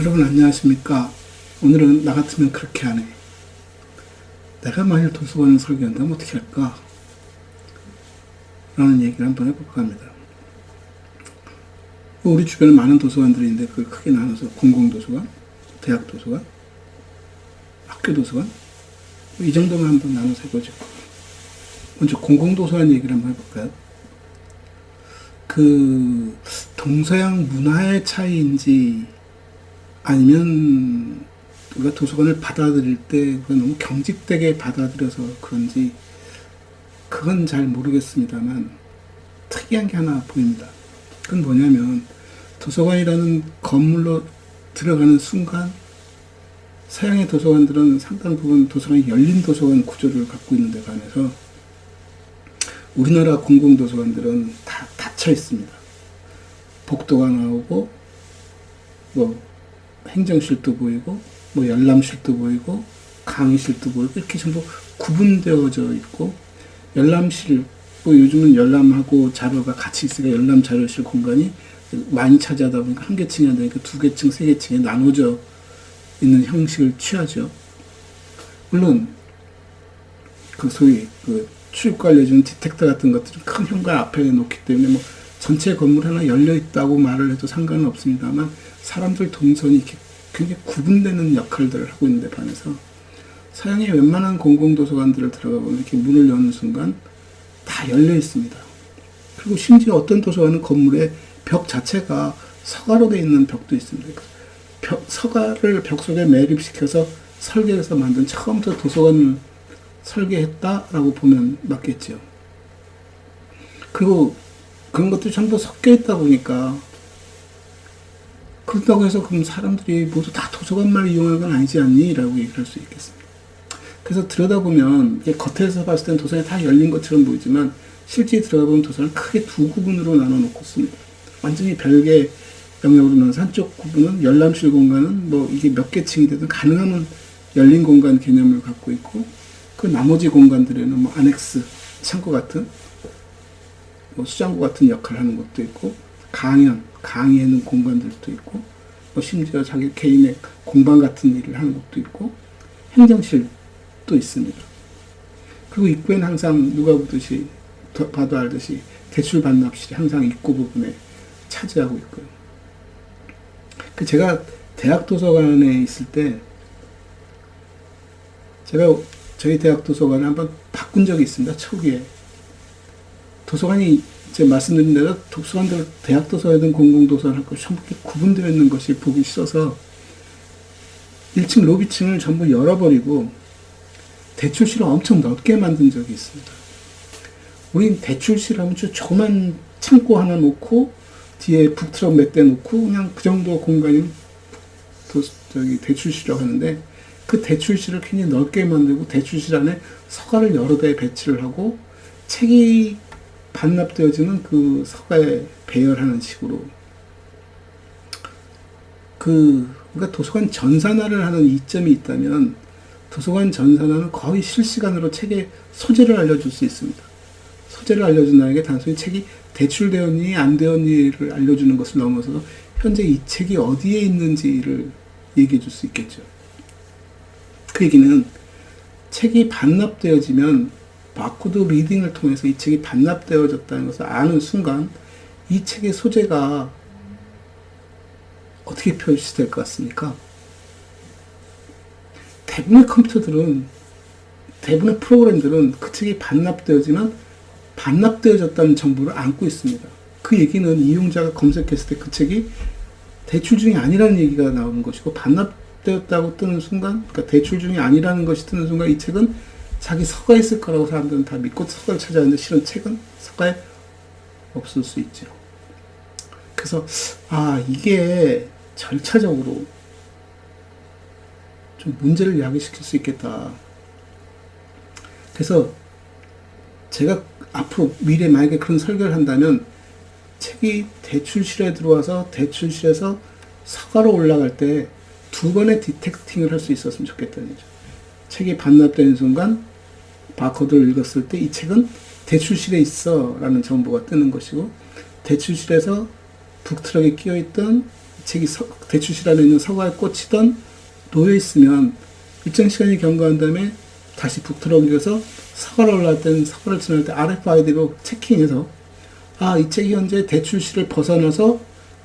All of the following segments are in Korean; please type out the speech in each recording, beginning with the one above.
여러분 안녕하십니까? 오늘은 나 같으면 그렇게 하네. 내가 만약 도서관을 설계한다면 어떻게 할까? 라는 얘기를 한번 해볼까 합니다. 우리 주변에 많은 도서관들이 있는데 그걸 크게 나눠서 공공도서관, 대학도서관, 학교도서관 이 정도만 한번 나눠서 해보죠. 먼저 공공도서관 얘기를 한번 해볼까요? 동서양 문화의 차이인지 아니면 우리가 도서관을 받아들일 때 너무 경직되게 받아들여서 그런지 그건 잘 모르겠습니다만 특이한 게 하나 보입니다. 그건 뭐냐면 도서관이라는 건물로 들어가는 순간 서양의 도서관들은 상당 부분 도서관이 열린 도서관 구조를 갖고 있는 데 반해서 우리나라 공공도서관들은 다 닫혀 있습니다. 복도가 나오고 행정실도 보이고 열람실도 보이고 강의실도 보이고 이렇게 전부 구분되어져 있고 열람실 요즘은 열람하고 자료가 같이 있으니까 열람 자료실 공간이 많이 차지하다 보니까 한 개층이 아니라 두 개층, 세 개층에 나눠져 있는 형식을 취하죠. 물론 소위 출입구 알려주는 디텍터 같은 것들은 큰 현관 앞에 놓기 때문에 전체 건물 하나 열려 있다고 말을 해도 상관은 없습니다만 사람들 동선이 이렇게 굉장히 구분되는 역할들을 하고 있는데 반해서 서양의 웬만한 공공도서관들을 들어가 보면 이렇게 문을 여는 순간 다 열려 있습니다. 그리고 심지어 어떤 도서관은 건물의 벽 자체가 서가로 되어 있는 벽도 있습니다. 서가를 벽 속에 매립시켜서 설계해서 만든 처음부터 도서관을 설계했다라고 보면 맞겠죠. 그리고 그런 것들이 전부 섞여 있다 보니까 그렇다고 해서 그럼 사람들이 모두 다 도서관만 이용할 건 아니지 않니? 라고 얘기를 할 수 있겠습니다. 그래서 들여다보면 겉에서 봤을 때는 도서관이 다 열린 것처럼 보이지만 실제 들어가 보면 도서관을 크게 두 구분으로 나눠 놓고 있습니다. 완전히 별개 영역으로 나눠서 한쪽 구분은 열람실 공간은 이게 몇 개 층이 되든 가능하면 열린 공간 개념을 갖고 있고 그 나머지 공간들에는 아넥스, 창고 같은 수장고 같은 역할을 하는 것도 있고 강의하는 공간들도 있고 심지어 자기 개인의 공방 같은 일을 하는 것도 있고 행정실도 있습니다. 그리고 입구에는 항상 누가 봐도 알듯이 대출 반납실이 항상 입구 부분에 차지하고 있고요. 제가 대학 도서관에 있을 때 제가 저희 대학 도서관을 한번 바꾼 적이 있습니다. 초기에 도서관이 말씀드린 대로 도서관들 대학 도서관이든 공공도서관 할 것이 전부 구분되어 있는 것이 보기 싫어서 1층 로비층을 전부 열어버리고 대출실을 엄청 넓게 만든 적이 있습니다. 우린 대출실 하면 조그만 창고 하나 놓고 뒤에 북트럭 몇 대 놓고 그냥 그 정도 공간이 대출실이라고 하는데 그 대출실을 굉장히 넓게 만들고 대출실 안에 서가를 여러 대 배치를 하고 책이 반납되어지는 그 서가에 배열하는 식으로 그러니까 도서관 전산화를 하는 이점이 있다면 도서관 전산화는 거의 실시간으로 책의 소재를 알려줄 수 있습니다. 소재를 알려준다는 게 단순히 책이 대출되었니 안 되었니를 알려주는 것을 넘어서 현재 이 책이 어디에 있는지를 얘기해 줄 수 있겠죠. 그 얘기는 책이 반납되어지면 바코드 리딩을 통해서 이 책이 반납되어졌다는 것을 아는 순간 이 책의 소재가 어떻게 표시될 것 같습니까? 대부분의 프로그램들은 그 책이 반납되어지면 반납되어졌다는 정보를 안고 있습니다. 그 얘기는 이용자가 검색했을 때 그 책이 대출 중이 아니라는 얘기가 나오는 것이고 반납되었다고 뜨는 순간, 그러니까 대출 중이 아니라는 것이 뜨는 순간 이 책은 자기 서가에 있을 거라고 사람들은 다 믿고 서가를 찾아왔는데 실은 책은 서가에 없을 수 있죠. 그래서 이게 절차적으로 좀 문제를 야기시킬 수 있겠다. 그래서 제가 앞으로 미래에 만약에 그런 설계를 한다면 책이 대출실에 들어와서 대출실에서 서가로 올라갈 때 두 번의 디텍팅을 할 수 있었으면 좋겠다는 거죠. 책이 반납되는 순간 바코드를 읽었을 때 이 책은 대출실에 있어 라는 정보가 뜨는 것이고 대출실에서 북트럭에 끼어있던 책이 대출실 안에 있는 서가에 꽂히던 놓여 있으면 일정 시간이 경과한 다음에 다시 북트로 옮겨서 서가를 올라갈 때는 서가를 지날 때 RFID로 체킹해서 이 책이 현재 대출실을 벗어나서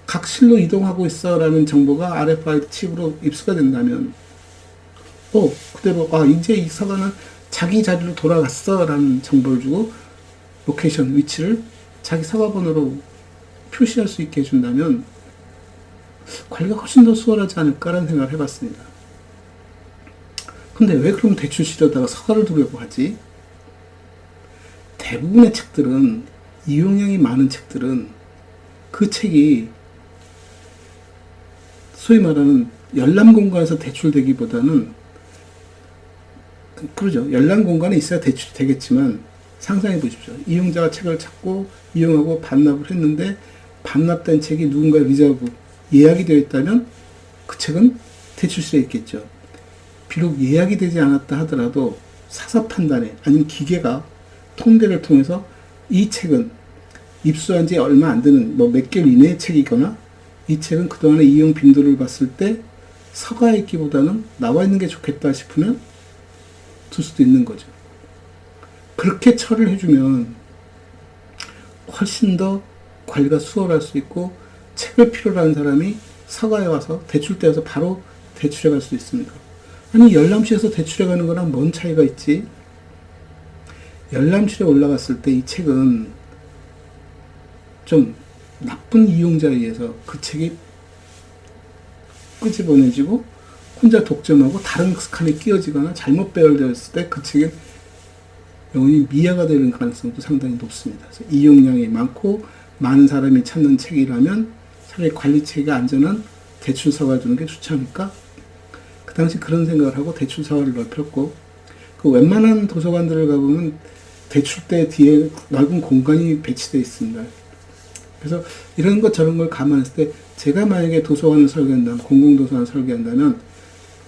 각 실로 이동하고 있어 라는 정보가 RFID 칩으로 입수가 된다면 그대로 이제 이 서가는 자기 자리로 돌아갔어 라는 정보를 주고 로케이션 위치를 자기 서가 번호로 표시할 수 있게 해준다면 관리가 훨씬 더 수월하지 않을까라는 생각을 해봤습니다. 근데 왜 그럼 대출실에다가 서가를 두려고 하지? 대부분의 책들은, 이용량이 많은 책들은 그 책이 소위 말하는 열람 공간에서 대출되기보다는, 그러죠. 열람 공간에 있어야 대출이 되겠지만 상상해 보십시오. 이용자가 책을 찾고 이용하고 반납을 했는데 반납된 책이 누군가 리저브, 예약이 되어 있다면 그 책은 대출실에 있겠죠. 비록 예약이 되지 않았다 하더라도 사서 판단에, 아니면 기계가 통계를 통해서 이 책은 입수한 지 얼마 안 되는 몇 개월 이내의 책이거나 이 책은 그동안의 이용 빈도를 봤을 때 서가에 있기보다는 나와 있는 게 좋겠다 싶으면 둘 수도 있는 거죠. 그렇게 처리를 해주면 훨씬 더 관리가 수월할 수 있고 책을 필요로 하는 사람이 서가에 와서 대출대에 와서 바로 대출해 갈 수 있습니다. 아니 열람실에서 대출해 가는 거랑 뭔 차이가 있지? 열람실에 올라갔을 때 이 책은 좀 나쁜 이용자에 의해서 그 책이 끄집어내지고 혼자 독점하고 다른 칸에 끼어지거나 잘못 배열되었을 때 그 책은 영원히 미화가 되는 가능성도 상당히 높습니다. 그래서 이용량이 많고 많은 사람이 찾는 책이라면 차라리 관리체계가 안전한 대출서가 주는 게 좋지 않을까? 그 당시 그런 생각을 하고 대출서를 넓혔고, 그 웬만한 도서관들을 가보면 대출대 뒤에 넓은 공간이 배치되어 있습니다. 그래서 이런 것 저런 걸 감안했을 때 제가 만약에 도서관을 설계한다면, 공공도서관을 설계한다면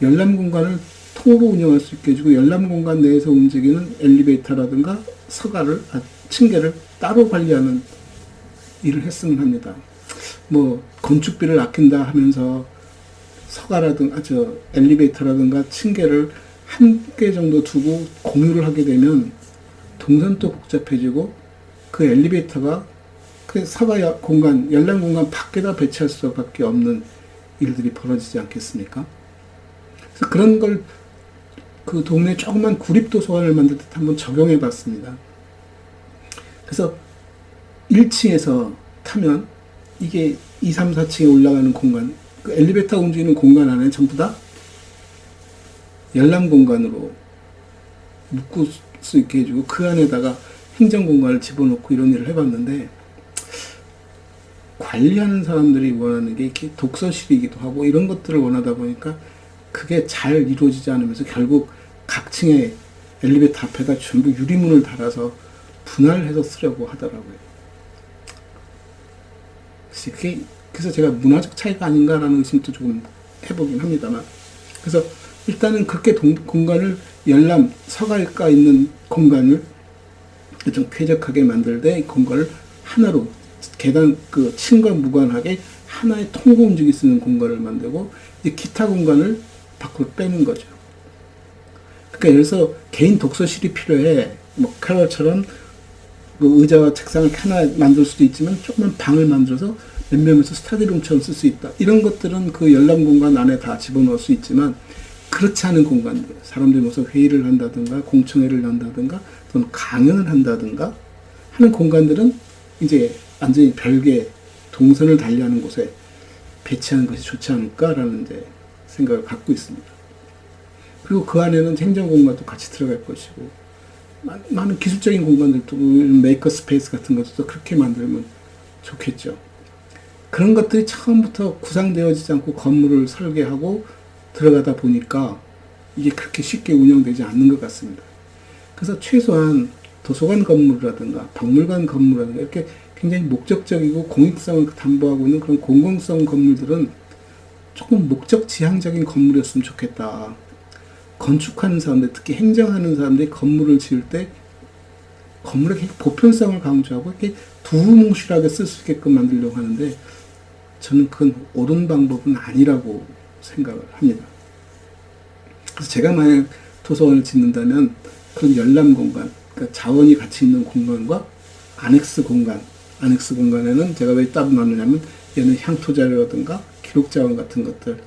열람 공간을 통으로 운영할 수 있게 해주고 열람 공간 내에서 움직이는 엘리베이터라든가 서가를, 층계를 따로 관리하는 일을 했으면 합니다. 건축비를 아낀다 하면서 서가라든가 엘리베이터라든가 층계를 한 개 정도 두고 공유를 하게 되면 동선도 복잡해지고 그 엘리베이터가 그 서가 공간, 열람 공간 밖에다 배치할 수밖에 없는 일들이 벌어지지 않겠습니까? 그래서 그런 걸 그 동네 조그만 구립도서관을 만들 때 한번 적용해 봤습니다. 그래서 1층에서 타면 이게 2, 3, 4층에 올라가는 공간, 그 엘리베이터 움직이는 공간 안에 전부 다 열람 공간으로 묶을 수 있게 해주고 그 안에다가 행정 공간을 집어넣고 이런 일을 해봤는데, 관리하는 사람들이 원하는 게 이렇게 독서실이기도 하고 이런 것들을 원하다 보니까 그게 잘 이루어지지 않으면서 결국 각 층에 엘리베이터 앞에다 전부 유리문을 달아서 분할해서 쓰려고 하더라고요. 그래서 제가 문화적 차이가 아닌가라는 의심도 조금 해보긴 합니다만, 그래서 일단은 그렇게 공간을 열람, 서가가 있는 공간을 좀 쾌적하게 만들되 공간을 하나로 계단 그 층과 무관하게 하나의 통로 움직일 수 있는 공간을 만들고 이제 기타 공간을 밖으로 빼는 거죠. 그러니까 예를 들어서 개인 독서실이 필요해. 캐럴처럼 의자와 책상을 하나 만들 수도 있지만 조그만 방을 만들어서 몇 명에서 스터디룸처럼 쓸 수 있다. 이런 것들은 그 열람 공간 안에 다 집어넣을 수 있지만 그렇지 않은 공간들, 사람들이 모여서 회의를 한다든가 공청회를 한다든가 또는 강연을 한다든가 하는 공간들은 이제 완전히 별개 동선을 달리하는 곳에 배치하는 것이 좋지 않을까라는 이제 생각을 갖고 있습니다. 그리고 그 안에는 행정 공간도 같이 들어갈 것이고 많은 기술적인 공간들도 메이커 스페이스 같은 것도 그렇게 만들면 좋겠죠. 그런 것들이 처음부터 구상되어지지 않고 건물을 설계하고 들어가다 보니까 이게 그렇게 쉽게 운영되지 않는 것 같습니다. 그래서 최소한 도서관 건물이라든가 박물관 건물이라든가 이렇게 굉장히 목적적이고 공익성을 담보하고 있는 그런 공공성 건물들은 조금 목적 지향적인 건물이었으면 좋겠다. 건축하는 사람들, 특히 행정하는 사람들이 건물을 지을 때 건물의 보편성을 강조하고 이렇게 두루뭉실하게 쓸 수 있게끔 만들려고 하는데 저는 그건 옳은 방법은 아니라고 생각을 합니다. 그래서 제가 만약 도서관을 짓는다면 그런 열람 공간, 그러니까 자원이 같이 있는 공간과 아넥스 공간, 아넥스 공간에는 제가 왜 따로 나누냐면 얘는 향토 자료라든가 기록 자원 같은 것들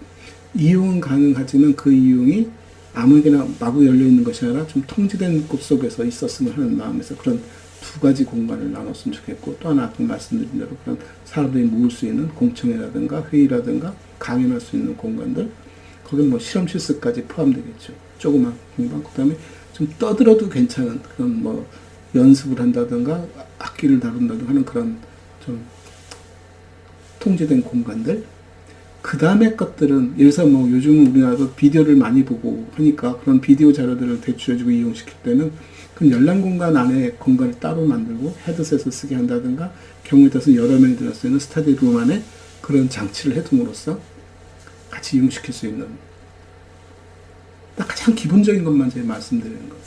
이용은 가능하지만 그 이용이 아무에게나 마구 열려 있는 것이 아니라 좀 통제된 곳 속에서 있었으면 하는 마음에서 그런 두 가지 공간을 나눴으면 좋겠고, 또 하나 아까 말씀드린 대로 그런 사람들이 모을 수 있는 공청회라든가 회의라든가 강연할 수 있는 공간들, 거기 뭐 실험실습까지 포함되겠죠. 조그만 공간. 그 다음에 좀 떠들어도 괜찮은 그런 뭐 연습을 한다든가 악기를 다룬다든가 하는 그런 좀 통제된 공간들. 그 다음에 것들은, 예를 들어서 뭐 요즘 우리나라도 비디오를 많이 보고 하니까 그런 비디오 자료들을 대출해주고 이용시킬 때는 그 열람 공간 안에 공간을 따로 만들고 헤드셋을 쓰게 한다든가, 경우에 따라서 여러 명이 들을 수 있는 스터디룸 안에 그런 장치를 해둠으로써 같이 이용시킬 수 있는, 딱 가장 기본적인 것만 제가 말씀드리는 거예요.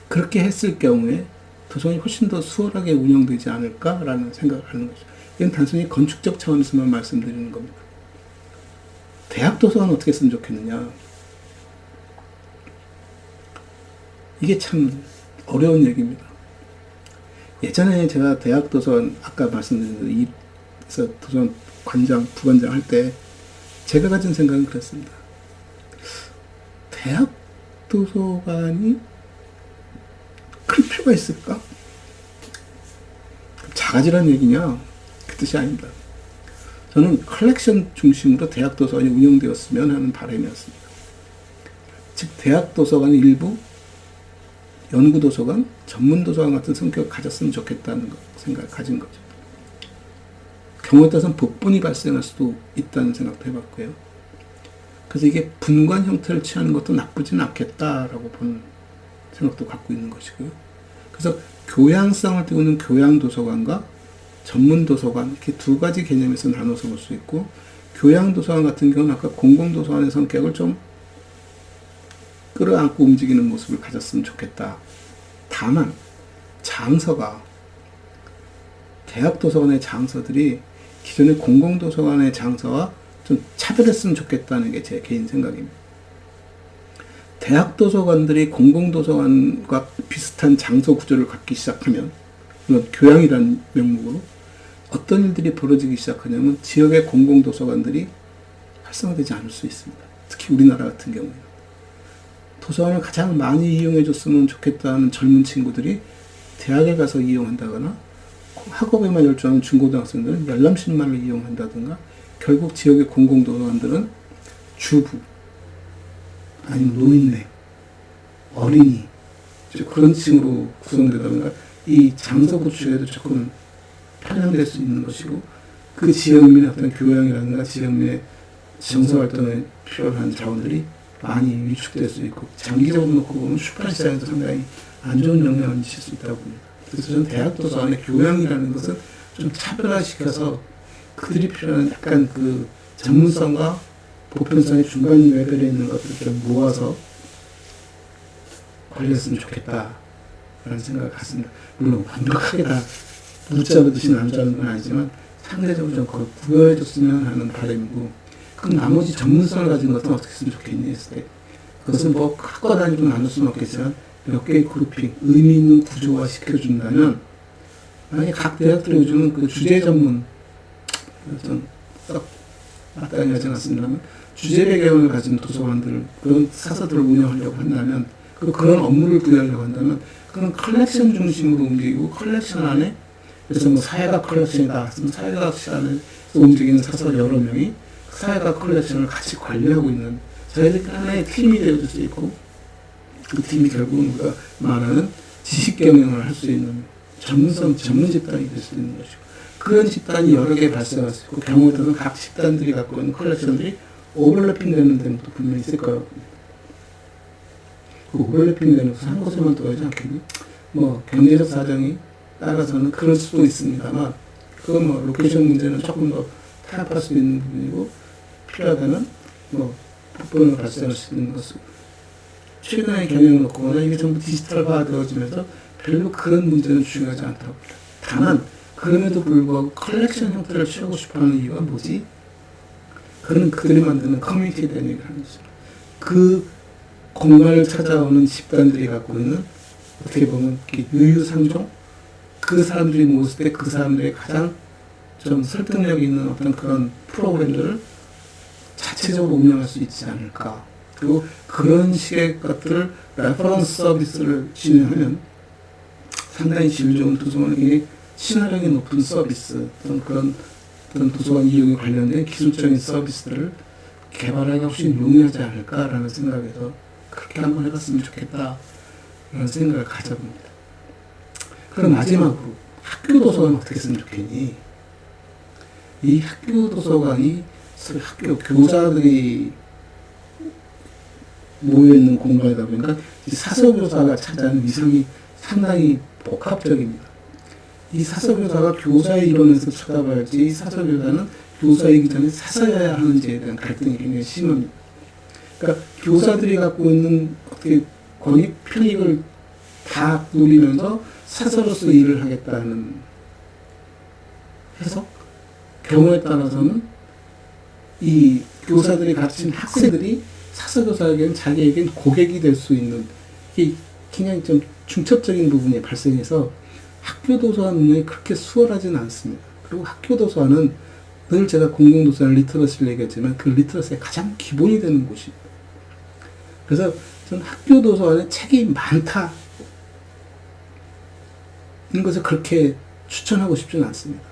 그렇게 했을 경우에 도서관이 훨씬 더 수월하게 운영되지 않을까라는 생각을 하는 거죠. 이건 단순히 건축적 차원에서만 말씀드리는 겁니다. 대학 도서관 어떻게 했으면 좋겠느냐. 이게 참 어려운 얘기입니다. 예전에 제가 대학 도서관, 아까 말씀드린 대로 도서관 관장, 부관장 할 때 제가 가진 생각은 그랬습니다. 대학 도서관이 클 필요가 있을까? 작아지란 얘기냐? 그 뜻이 아닙니다. 저는 컬렉션 중심으로 대학 도서관이 운영되었으면 하는 바람이었습니다. 즉 대학 도서관의 일부 연구도서관, 전문도서관 같은 성격을 가졌으면 좋겠다는 생각을 가진 거죠. 경우에 따라서는 복분이 발생할 수도 있다는 생각도 해봤고요. 그래서 이게 분관 형태를 취하는 것도 나쁘진 않겠다라고 보는 생각도 갖고 있는 것이고요. 그래서 교양성을 띄우는 교양도서관과 전문도서관, 이렇게 두 가지 개념에서 나눠서 볼 수 있고, 교양도서관 같은 경우는 아까 공공도서관의 성격을 좀 끌어안고 움직이는 모습을 가졌으면 좋겠다. 다만 장서가, 대학 도서관의 장서들이 기존의 공공도서관의 장서와 좀 차별했으면 좋겠다는 게 제 개인 생각입니다. 대학 도서관들이 공공도서관과 비슷한 장소 구조를 갖기 시작하면, 물론 교양이라는 명목으로 어떤 일들이 벌어지기 시작하냐면 지역의 공공도서관들이 활성화되지 않을 수 있습니다. 특히 우리나라 같은 경우에는. 도서관을 가장 많이 이용해 줬으면 좋겠다는 젊은 친구들이 대학에 가서 이용한다거나, 학업에만 열중하는 중고등학생들은 열람실만을 이용한다든가, 결국 지역의 공공도서관들은 주부, 아니면 노인네, 어린이, 그런 층으로 구성되다 보니까 이 장소 구축에도 조금 편향될 수 있는 것이고, 그 지역민의 어떤 교양이라든가 지역민의 정서활동에 필요한 자원들이 많이 위축될 수 있고, 장기적으로 놓고 보면 출판시장에도 상당히 안 좋은 영향을 미칠 수 있다고 봅니다. 그래서 저는 대학 도서관의 교양이라는 것은 좀 차별화시켜서 그들이 필요한 약간 그 전문성과 보편성의 중간 레벨에 있는 것들을 좀 모아서 관리했으면 좋겠다라는 생각을 갖습니다. 물론 완벽하게 다 무자르듯이 나누자는 건 아니지만 상대적으로 좀 그걸 부여해줬으면 하는 바람이고, 그럼 나머지 전문성을 가진 것은 어떻게 했으면 좋겠니 했을 때, 그것은 뭐 학과 단위로 나눌 수는 없겠지만 몇 개의 그룹핑, 의미 있는 구조화 시켜준다면, 만약에 각 대학들이 요즘은 그 주제 전문, 좀 썩 마땅히 하지 않습니다만 주제 배경을 가진 도서관들을, 그런 사서들을 운영하려고 한다면, 그런 업무를 부여하려고 한다면, 그런 컬렉션 중심으로 움직이고, 컬렉션 안에, 그래서 뭐 사회학 컬렉션이다, 사회학 시간에서 움직이는 사서 여러 명이 사회학 컬렉션을 같이 관리하고 있는 저희들 하나의 팀이 되어줄 수 있고, 그 팀이 결국은 우리가 말하는 지식 경영을 할 수 있는 전문 집단이 될 수 있는 것이고, 그런 집단이 여러 개 발생할 수 있고, 경우에 따라서 각 집단들이 갖고 있는 컬렉션들이 오버래핑 되는 데는 또 분명히 있을 거라고 봅니다. 그 오버래핑 되는 것은 한 곳에만 둬야지 않겠니? 뭐 경제적 사정이 따라서는 그럴 수도 있습니다만, 그건 뭐 로케이션 문제는 조금 더 타협할 수 있는 부분이고, 필요하다면 뭐 부분을 발생할 수 있는 것을 최근의 경영을 놓고 보면 이게 전부 디지털화 되어지면서 별로 그런 문제는 중요하지 않다고 봅니다. 다만 그럼에도 불구하고 컬렉션 형태를 취하고 싶어하는 이유가 뭐지? 그는 그들이 만드는 커뮤니티에 대한 얘기를 하는 거죠. 그 공간을 찾아오는 집단들이 갖고 있는 어떻게 보면 유유상종, 그 사람들이 모였을 때 그 사람들의 가장 좀 설득력 있는 어떤 그런 프로그램들을 자체적으로 운영할 수 있지 않을까. 그리고 그런 식의 것들을 레퍼런스 서비스를 진행하면 상당히 질 좋은 도서관은 굉장히 친화력이 높은 서비스 그런 도서관 이용에 관련된 기술적인 서비스들을 개발하기 훨씬 용이하지 않을까라는 생각에서 그렇게 한번 해봤으면 좋겠다 라는 생각을 가져봅니다. 그럼 마지막으로 학교 도서관 어떻게 했으면 좋겠니? 이 학교 도서관이 학교 교사들이 모여있는 공간이다 보니까 사서교사가 차지하는 위상이 상당히 복합적입니다. 이 사서교사가 교사의 이론에서 쳐다봐야지 이 사서교사는 교사이기 전에 사서여야 하는지에 대한 갈등이 굉장히 심합니다. 그러니까 교사들이 갖고 있는 어떻게 권익, 편익을 다 누리면서 사서로서 일을 하겠다는 해석? 경우에 따라서는 이 교사들이 가르친 학생들이 사서교사에게는 자기에겐 고객이 될 수 있는 이게 굉장히 좀 중첩적인 부분이 발생해서 학교 도서관 운영이 그렇게 수월하지는 않습니다. 그리고 학교 도서관은 늘 제가 공공도서관 리터러시를 얘기했지만 그 리터러시의 가장 기본이 되는 곳입니다. 그래서 저는 학교 도서관에 책이 많다 이런 것을 그렇게 추천하고 싶지는 않습니다.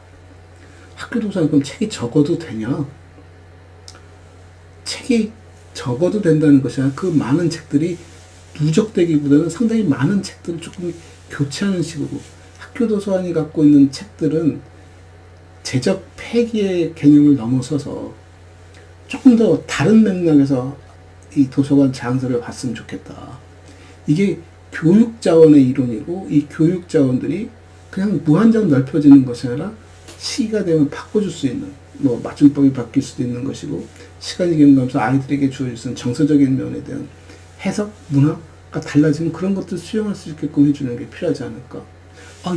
학교 도서관에 그럼 책이 적어도 되냐? 책이 적어도 된다는 것이 아니라 그 많은 책들이 누적되기보다는 상당히 많은 책들을 조금 교체하는 식으로 학교 도서관이 갖고 있는 책들은 제적 폐기의 개념을 넘어서서 조금 더 다른 맥락에서 이 도서관 장소를 봤으면 좋겠다. 이게 교육 자원의 이론이고 이 교육 자원들이 그냥 무한정 넓혀지는 것이 아니라 시기가 되면 바꿔줄 수 있는 뭐 맞춤법이 바뀔 수도 있는 것이고 시간이 경과하면서 아이들에게 주어질 수 있는 정서적인 면에 대한 해석, 문화가 달라지면 그런 것들 수용할 수 있게끔 해주는 게 필요하지 않을까.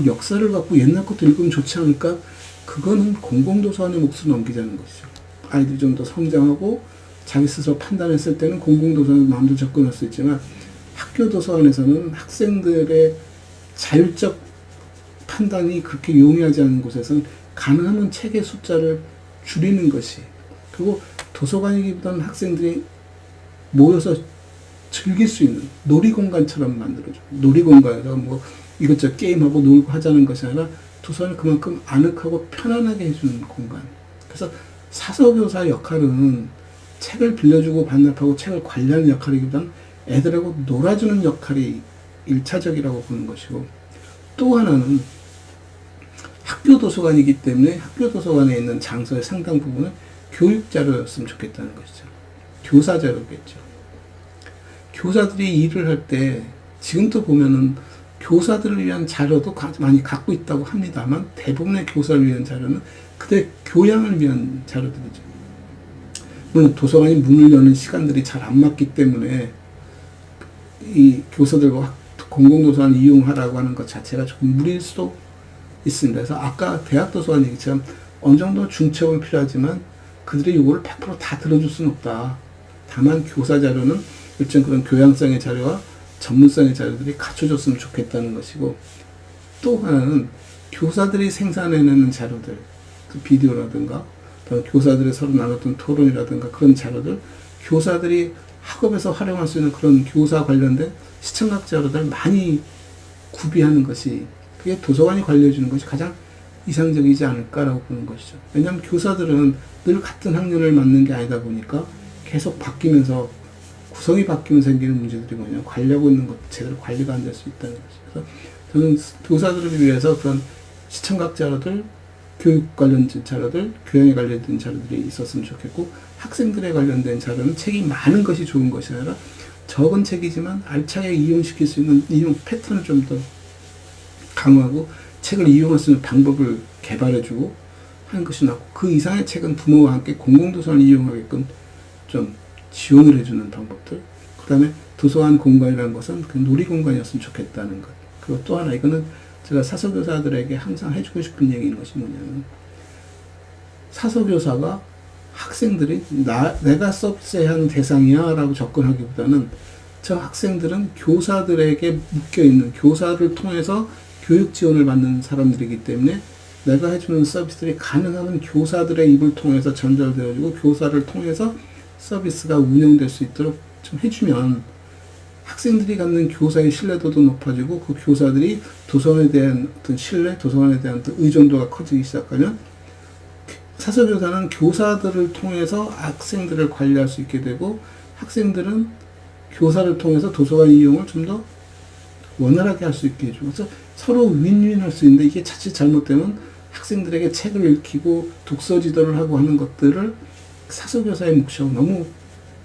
역사를 갖고 옛날 것도 읽으면 좋지 않을까? 그거는 공공도서관의 몫을 넘기자는 것이죠. 아이들이 좀 더 성장하고 자기 스스로 판단했을 때는 공공도서관에 마음대로 접근할 수 있지만 학교 도서관에서는 학생들의 자율적 판단이 그렇게 용이하지 않은 곳에서는 가능하면 책의 숫자를 줄이는 것이 그리고 도서관이기보다는 학생들이 모여서 즐길 수 있는 놀이공간처럼 만들어줘. 놀이공간에서 뭐 이것저것 게임하고 놀고 하자는 것이 아니라 도서관을 그만큼 아늑하고 편안하게 해주는 공간. 그래서 사서교사 역할은 책을 빌려주고 반납하고 책을 관리하는 역할이기보다는 애들하고 놀아주는 역할이 1차적이라고 보는 것이고 또 하나는 학교 도서관이기 때문에 학교 도서관에 있는 장소의 상당 부분은 교육 자료였으면 좋겠다는 것이죠. 교사 자료겠죠. 교사들이 일을 할 때 지금도 보면은 교사들을 위한 자료도 많이 갖고 있다고 합니다만 대부분의 교사를 위한 자료는 그들의 교양을 위한 자료들이죠. 물론 도서관이 문을 여는 시간들이 잘 안 맞기 때문에 이 교사들과 공공도서관 이용하라고 하는 것 자체가 조금 무리일 수도 있습니다. 그래서 아까 대학도서관 얘기처럼 어느 정도 중첩은 필요하지만 그들의 요구를 100% 다 들어줄 수는 없다. 다만 교사 자료는 일정 그런 교양성의 자료와 전문성의 자료들이 갖춰줬으면 좋겠다는 것이고 또 하나는 교사들이 생산해내는 자료들 그 비디오라든가 교사들이 서로 나눴던 토론이라든가 그런 자료들 교사들이 학업에서 활용할 수 있는 그런 교사 관련된 시청각 자료들 많이 구비하는 것이 그게 도서관이 관리해주는 것이 가장 이상적이지 않을까라고 보는 것이죠. 왜냐하면 교사들은 늘 같은 학년을 맡는 게 아니다 보니까 계속 바뀌면서 구성이 바뀌면 생기는 문제들이 뭐냐면 관리하고 있는 것 제대로 관리가 안 될 수 있다는 것이죠. 그래서 저는 교사들을 위해서 그런 시청각 자료들, 교육 관련된 자료들, 교양에 관련된 자료들이 있었으면 좋겠고 학생들에 관련된 자료는 책이 많은 것이 좋은 것이 아니라 적은 책이지만 알차게 이용시킬 수 있는 이용 패턴을 좀 더 강화하고 책을 이용할 수 있는 방법을 개발해주고 하는 것이 낫고 그 이상의 책은 부모와 함께 공공도서관을 이용하게끔 좀 지원을 해주는 방법들 그 다음에 도서관 공간이라는 것은 그 놀이공간이었으면 좋겠다는 것 그리고 또 하나 이거는 제가 사서교사들에게 항상 해주고 싶은 얘기인 것이 뭐냐면, 사서교사가 학생들이 내가 서비스해야 하는 대상이야 라고 접근하기보다는 저 학생들은 교사들에게 묶여있는, 교사를 통해서 교육 지원을 받는 사람들이기 때문에 내가 해주는 서비스들이 가능하면 교사들의 입을 통해서 전달되어지고 교사를 통해서 서비스가 운영될 수 있도록 좀 해주면 학생들이 갖는 교사의 신뢰도도 높아지고 그 교사들이 도서관에 대한 어떤 신뢰, 도서관에 대한 어떤 의존도가 커지기 시작하면 사서교사는 교사들을 통해서 학생들을 관리할 수 있게 되고 학생들은 교사를 통해서 도서관 이용을 좀 더 원활하게 할 수 있게 해주고, 그래서 서로 윈윈 할 수 있는데, 이게 자칫 잘못되면 학생들에게 책을 읽히고 독서 지도를 하고 하는 것들을 사서교사의 몫이라고 너무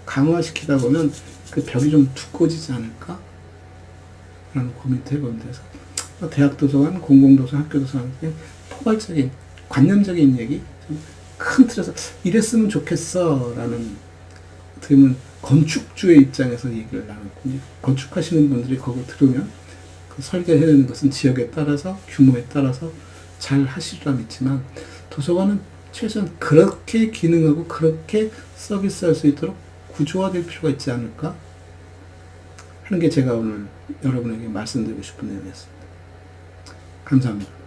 강화시키다 보면 그 벽이 좀 두꺼워지지 않을까? 라는 고민도 해보는데, 그래서 대학 도서관, 공공도서관, 학교 도서관, 포괄적인, 관념적인 얘기, 큰 틀에서 이랬으면 좋겠어 라는, 어떻게 보면 건축주의 입장에서 얘기를 나눴고, 건축하시는 분들이 그거 들으면 그 설계해야 되는 것은 지역에 따라서, 규모에 따라서 잘 하시리라 믿지만, 도서관은 최소한 그렇게 기능하고 그렇게 서비스할 수 있도록 구조화될 필요가 있지 않을까 하는 게 제가 오늘 여러분에게 말씀드리고 싶은 내용이었습니다. 감사합니다.